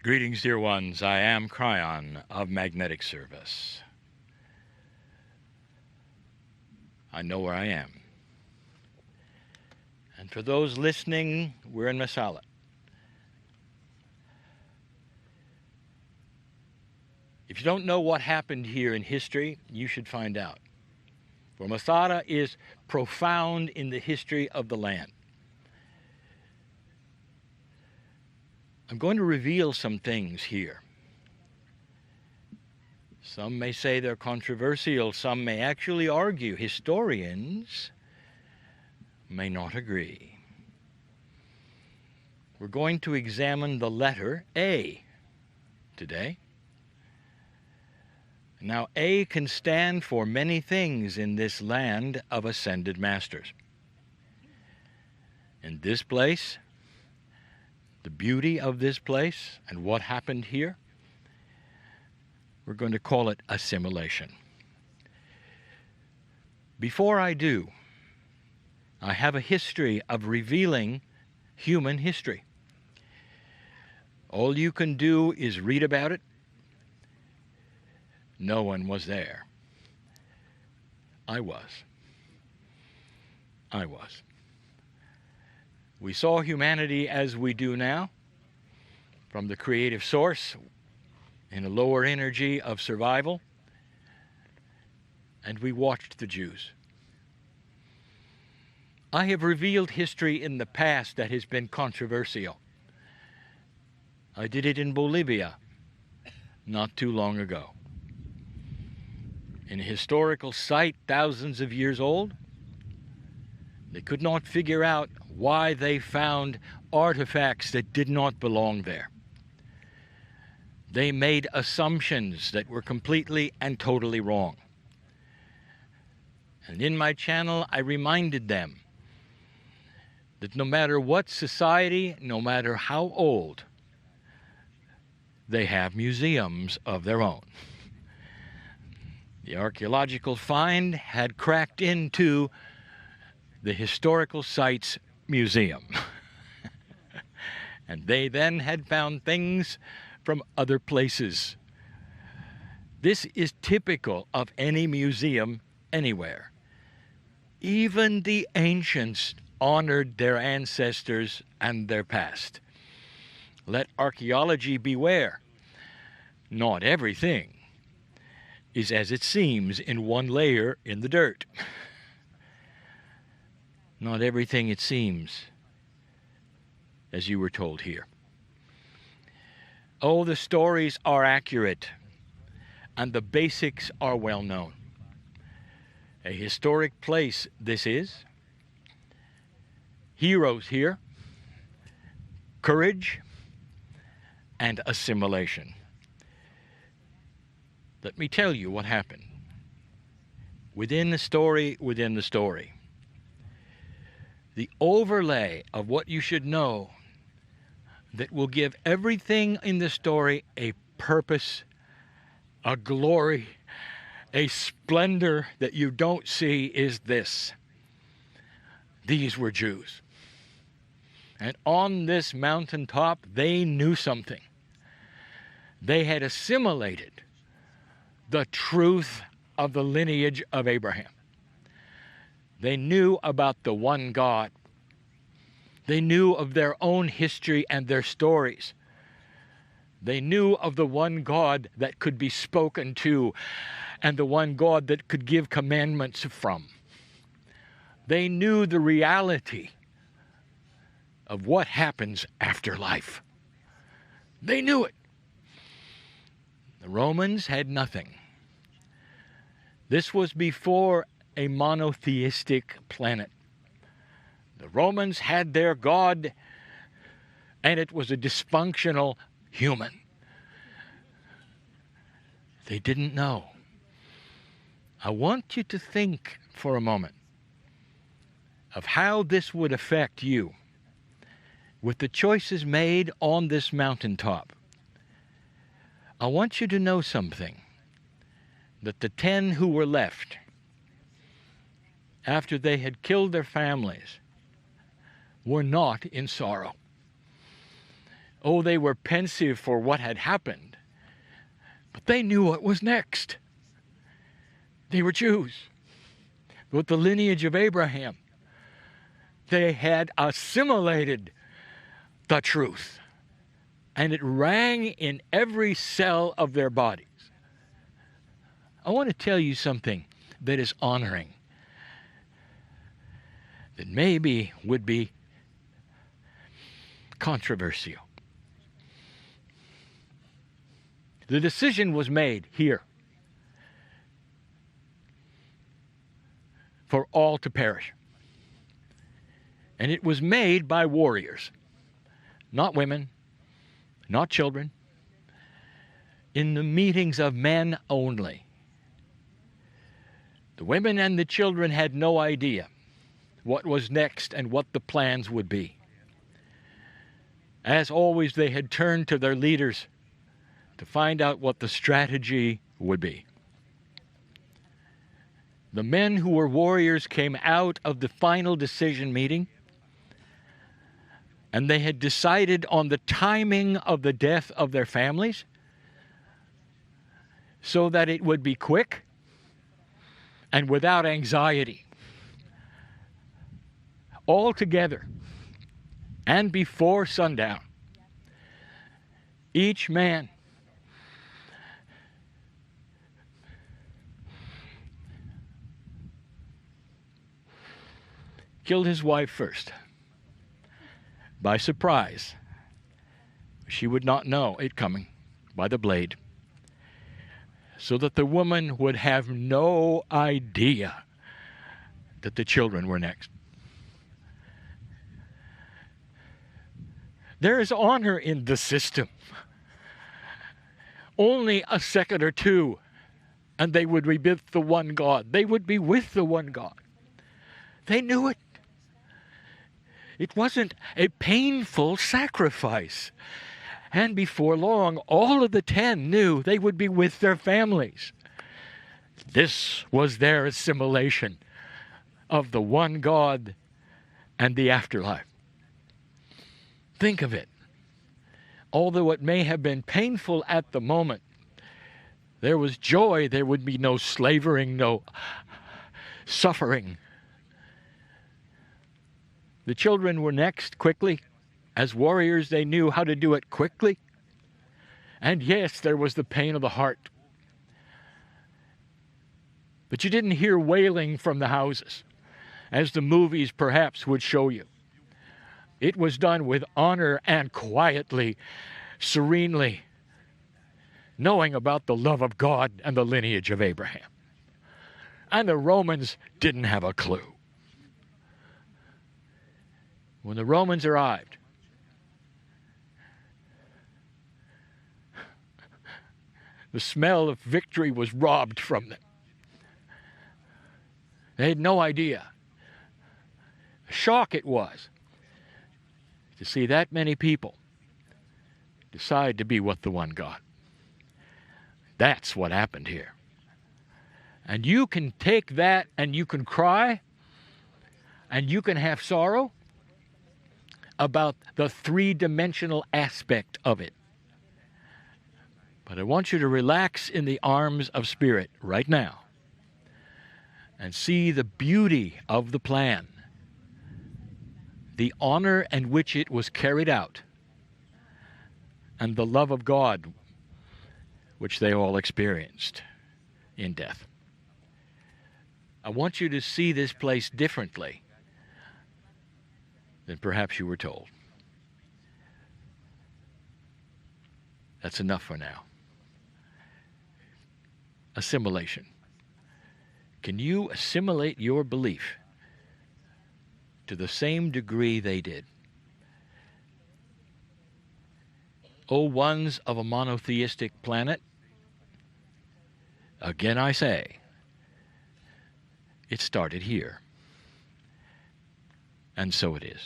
Greetings, dear ones. I am Kryon of Magnetic Service. I know where I am. And for those listening, we're in Masala. If you don't know what happened here in history, you should find out. For Masada is profound in the history of the land. I'm going to reveal some things here. Some may say they're controversial. Some may actually argue. Historians may not agree. We're going to examine the letter A today. Now, A can stand for many things in this land of ascended masters. In this place, the beauty of this place and what happened here, we're going to call it assimilation. Before I do, I have a history of revealing human history. All you can do is read about it. No one was there. I was. We saw humanity as we do now, from the creative source, in a lower energy of survival, and we watched the Jews. I have revealed history in the past that has been controversial. I did it in Bolivia not too long ago. In a historical site thousands of years old, they could not figure out why they found artifacts that did not belong there. They made assumptions that were completely and totally wrong. And in my channel, I reminded them that no matter what society, no matter how old, they have museums of their own. The archaeological find had cracked into the historical site's museum. And they then had found things from other places. This is typical of any museum anywhere. Even the ancients honored their ancestors and their past. Let archaeology beware. Not everything is as it seems in one layer in the dirt. Not everything it seems, as you were told here. Oh, the stories are accurate, and the basics are well known. A historic place this is. Heroes here, courage, and assimilation. Let me tell you what happened. Within the story, the overlay of what you should know that will give everything in the story a purpose, a glory, a splendor that you don't see is this. These were Jews. And on this mountaintop, they knew something. They had assimilated the truth of the lineage of Abraham. They knew about the one God. They knew of their own history and their stories. They knew of the one God that could be spoken to and the one God that could give commandments from. They knew the reality of what happens after life. They knew it. The Romans had nothing. This was before a monotheistic planet. The Romans had their God, and it was a dysfunctional human. They didn't know. I want you to think for a moment of how this would affect you with the choices made on this mountaintop. I want you to know something, that the 10 who were left, after they had killed their families, were not in sorrow. Oh, they were pensive for what had happened, but they knew what was next. They were Jews with the lineage of Abraham. They had assimilated the truth, and it rang in every cell of their bodies. I want to tell you something that is honoring, that maybe would be controversial. The decision was made here for all to perish. And it was made by warriors, not women, not children, in the meetings of men only. The women and the children had no idea what was next and what the plans would be. As always, they had turned to their leaders to find out what the strategy would be. The men who were warriors came out of the final decision meeting, and they had decided on the timing of the death of their families so that it would be quick and without anxiety. All together and before sundown, each man killed his wife first, by surprise. She would not know it coming, by the blade, so that the woman would have no idea that the children were next. There is honor in the system. Only a second or two, and they would be with the one God. They would be with the one God. They knew it. It wasn't a painful sacrifice. And before long, all of the 10 knew they would be with their families. This was their assimilation of the one God and the afterlife. Think of it. Although it may have been painful at the moment, there was joy. There would be no slavering, no suffering. The children were next quickly. As warriors, they knew how to do it quickly. And yes, there was the pain of the heart. But you didn't hear wailing from the houses, as the movies perhaps would show you. It was done with honor and quietly, serenely, knowing about the love of God and the lineage of Abraham. And the Romans didn't have a clue. When the Romans arrived, the smell of victory was robbed from them. They had no idea. A shock it was to see that many people decide to be with the one God. That's what happened here. And you can take that and you can cry and you can have sorrow about the three-dimensional aspect of it. But I want you to relax in the arms of Spirit right now and see the beauty of the plan, the honor in which it was carried out, and the love of God which they all experienced in death. I want you to see this place differently than perhaps you were told. That's enough for now. Assimilation. Can you assimilate your belief to the same degree they did? O ones of a monotheistic planet, again I say, it started here. And so it is.